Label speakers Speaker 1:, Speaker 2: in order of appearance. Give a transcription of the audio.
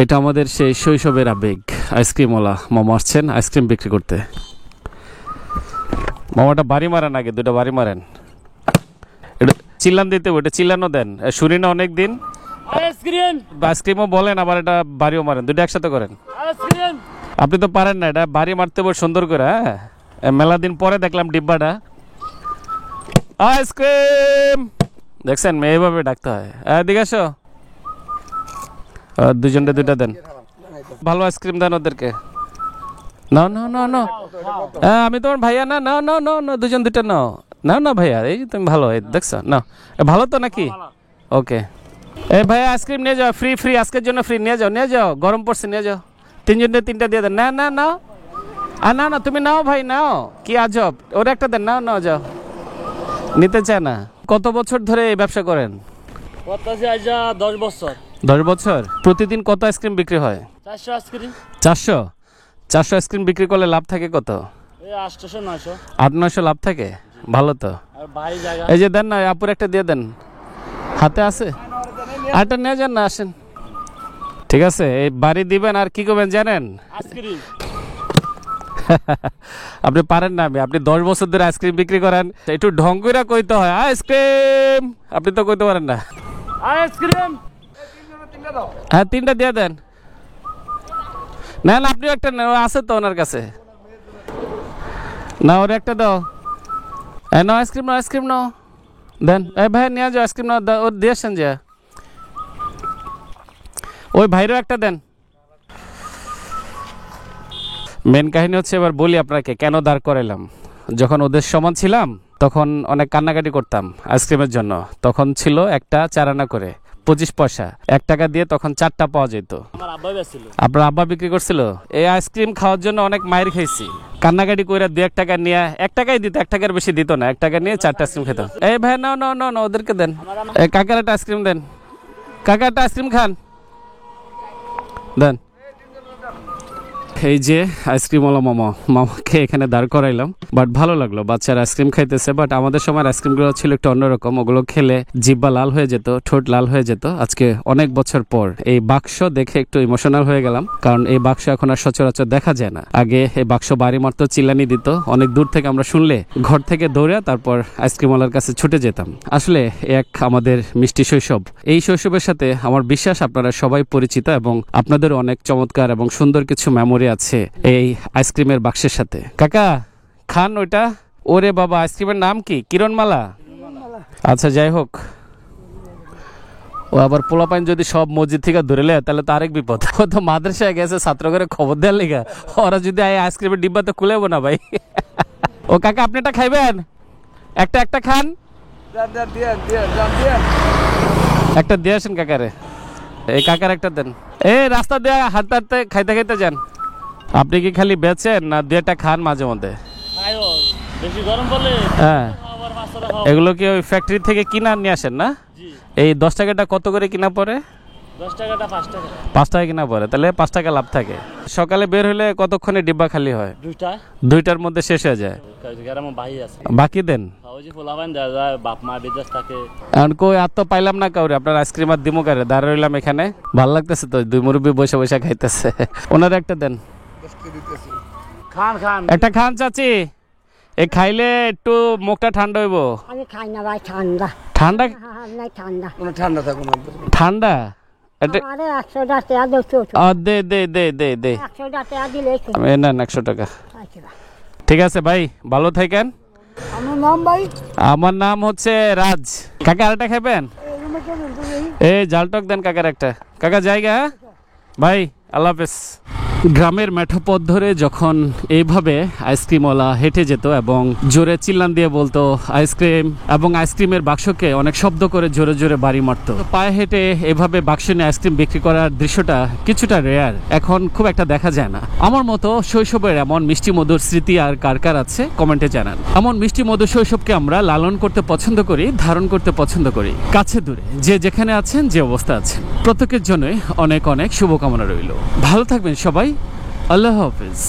Speaker 1: এটা আমাদের সেই শৈশবের আবেগ। আইসক্রিমওয়ালা মামা আসছেন আইসক্রিম বিক্রি করতে। মামাটা বাড়ি মারেন, আগে দুটো বাড়ি মারেন। এটা চিল্লান দিতে, ওটা চিল্লানো দেন, শুনি না অনেক দিন। আইসক্রিমও বলেন আবার এটা বাড়িও মারেন, দুটো একসাথে করেন। আপনি তো পারেন না, এটা বাড়ি মারতে বড় সুন্দর করে। হ্যাঁ, মেলা দিন পরে দেখলাম ডিব্বাটা। আইসক্রিম দেখছেন, এইভাবে ডাকতে হয়। এদিকে আসো, দুজনটা দুইটা দেন, ভালো আইসক্রিম দেন ওদেরকে। না না না না, আমি তোমার ভাইয়া না, না না না না, দুজন দুইটা নাও। না না ভাইয়া, এই তুমি ভালো, এই দেখছো না, ভালো তো নাকি? ওকে, এই ভাইয়া আইসক্রিম নিয়ে যাও, ফ্রি ফ্রি, আজকের জন্য ফ্রি, নিয়ে যাও নিয়ে যাও, গরম পড়ছে, নিয়ে যাও। তিনজনে তিনটা দিয়ে দেন। না না নাও, না না তুমি নাও ভাই, নাও, কি আজব, ওরা একটা দেন, নাও নাও, যাও। নিতে চায় না। কত বছর ধরে এই ব্যবসা করেন?
Speaker 2: 10 বছর।
Speaker 1: 10 বছর। প্রতিদিন কত আইসক্রিম বিক্রি হয়?
Speaker 2: 400 আইসক্রিম।
Speaker 1: 400 আইসক্রিম বিক্রি করলে লাভ থাকে কত?
Speaker 2: 800 900।
Speaker 1: 800-900 লাভ থাকে, ভালো তো। এই যে দেন না, আপুর একটা দিয়ে দেন, হাতে আছে, আরেকটা নিয়ে যান না, আসেন। ঠিক আছে, এই বাড়ি দিবেন আর কি করবেন জানেন?
Speaker 2: আইসক্রিম।
Speaker 1: আপনি পারেন না, আপনি 10 বছর ধরে আইসক্রিম বিক্রি করেন, একটু ঢং করে কইতে হয় আইসক্রিম, আপনি তো কইতে পারেন না।
Speaker 2: আইসক্রিম
Speaker 1: হ্যাঁ, 3টা দিয়ে দেন। না না, আপনি একটা আছে তো ওনার কাছে, না ওর একটা দাও। নাও আইসক্রিম, নাও আইসক্রিম, নাও দেন। এই ভাই নিয়ে যাও আইসক্রিম, নাও, ওর দিয়েছেন যে, ওই ভাইরও একটা দেন। মেন কাহিনী হচ্ছে, এবার বলি আপনাকে কেন দাঁড় করাইলাম। যখন ওদের সমান ছিলাম তখন অনেক কান্নাকাটি করতাম আইসক্রিমের জন্য। তখন ছিল একটা 4 আনা করে, 25 পয়সা, 1 টাকা দিয়ে তখন 4টা পাওয়া যেত। আপনার আব্বা বিক্রি করছিল। এই আইসক্রিম খাওয়ার জন্য অনেক মায়ের খাইছি, কান্নাকাটি করে 2-1 টাকা নিয়ে, 1 টাকাই দিত, 1 টাকার বেশি দিত না, 1 টাকা নিয়ে 4টা আইসক্রিম খেত। এই ভাই নাও নাও নাও নাও, ওদেরকে দেন। এই কাকার একটা আইসক্রিম দেন, কাকা একটা আইসক্রিম খান, দেন। এই যে আইসক্রিমওয়ালা মামাকে এখানে দাঁড় করাইলাম, বাট ভালো লাগলো, বাচ্চারা আইসক্রিম খাইতেছে। বাট আমাদের সময় আইসক্রিমগুলো ছিল একটু অন্যরকম, ওগুলো খেলে জিহ্বা লাল হয়ে যেত, ঠোঁট লাল হয়ে যেত। আজকে অনেক বছর পর এই বাক্স দেখে একটু ইমোশনাল হয়ে গেলাম, কারণ এই বাক্স এখন আর সচরাচর দেখা যায় না। আগে এই বাক্স বাড়ি মারতো, চিল্লানি দিত, অনেক দূর থেকে আমরা শুনলে ঘর থেকে দৌড়ে তারপর আইসক্রিমওয়ালার কাছে ছুটে যেতাম। আসলে এক আমাদের মিষ্টি শৈশব। এই শৈশবের সাথে আমার বিশ্বাস আপনারা সবাই পরিচিত এবং আপনাদের অনেক চমৎকার এবং সুন্দর কিছু মেমোরি আছে এই আইসক্রিমের বাক্সের সাথে। কাকা খান ওইটা। ওরে বাবা, আইসক্রিমের নাম কি? কিরণমালা। আচ্ছা, যাই হোক, ও আবার পোলাপাইন যদি সব মসজিদ থেকে ধরে লে তাহলে তো আরেক বিপদ। ও তো মাদ্রাসায় গেছে ছাত্র করে খবর দেওয়ার লেগে, ওরা যদি আইসক্রিমের ডিব্বা তো খুলেবো না ভাই। ও কাকা, আপনি এটা খাইবেন? একটা খান, একটা দিয়ে আসেন কাকারে। এই কাকার একটা দেন। এই রাস্তা দিয়ে হাঁটতে হাঁটতে খাইতে খাইতে যান। আপনি কি খালি বেচেন না 2টা খান মাঝে মধ্যে? হ্যাঁ, এগুলো কি ওই ফ্যাক্টরি থেকে কিনা নিয়ে আসেন না? এই 10 টাকাটা কত করে কিনা পড়ে?
Speaker 2: 10 টাকাটা 5 টাকা।
Speaker 1: 5 টাকা কিনা পড়ে, তাহলে 5 টাকা লাভ থাকে। সকালে বের হলে কতক্ষণে ডিব্বা খালি হয়? 2টার মধ্যে শেষ হয়ে যায়। বাকি দেন। কই আর তো পাইলাম না কাউরে, আপনার আইসক্রিম আর দিমো কারে, দাঁড়া রইলাম এখানে, ভাল লাগতেছে তো, 2 মুরব্বী বসে বসে খাইতেছে। ওনার একটা দেন। একটা খান চাচি, এ খাইলে একটু মুখটা ঠান্ডা হইব।
Speaker 3: আমি খাই না ভাই, ঠান্ডা
Speaker 1: ঠান্ডা
Speaker 3: ঠান্ডা
Speaker 2: ঠান্ডা থাকুন,
Speaker 1: ঠান্ডা।
Speaker 3: আরে 100 টাকা
Speaker 1: দে দে দে দে দে,
Speaker 3: 100 টাকা দিলে
Speaker 1: না 100 টাকা। ঠিক আছে ভাই, ভালো থাকেন।
Speaker 3: আমার নাম ভাই,
Speaker 1: আমার নাম হচ্ছে রাজ। কাকা আরেকটা খাবেন? এই জালটক দেন কাকার একটা। কাকা জায়গা ভাই, আল্লাহ হাফেজ। গ্রামের মেঠো পথ ধরে যখন এইভাবে আইসক্রিমওয়ালা হেঁটে যেত এবং জোরে চিল্লান দিয়ে বলতো আইসক্রিম, এবং আইসক্রিমের বাক্সকে অনেক শব্দ করে জোরে জোরে বাড়ি মারতো, পায়ে হেঁটে এভাবে বাক্স নিয়ে আইসক্রিম বিক্রি করার দৃশ্যটা কিছুটা রেয়ার, এখন খুব একটা দেখা যায় না। আমার মতো শৈশবের এমন মিষ্টি মধুর স্মৃতি আর কার কার আছে কমেন্টে জানান। এমন মিষ্টি মধুর শৈশবকে আমরা লালন করতে পছন্দ করি, ধারণ করতে পছন্দ করি। কাছে দূরে যে যেখানে আছেন, যে অবস্থা আছেন, প্রত্যেকের জন্যই অনেক অনেক শুভকামনা রইল। ভালো থাকবেন সবাই, আল্লাহ হাফেজ।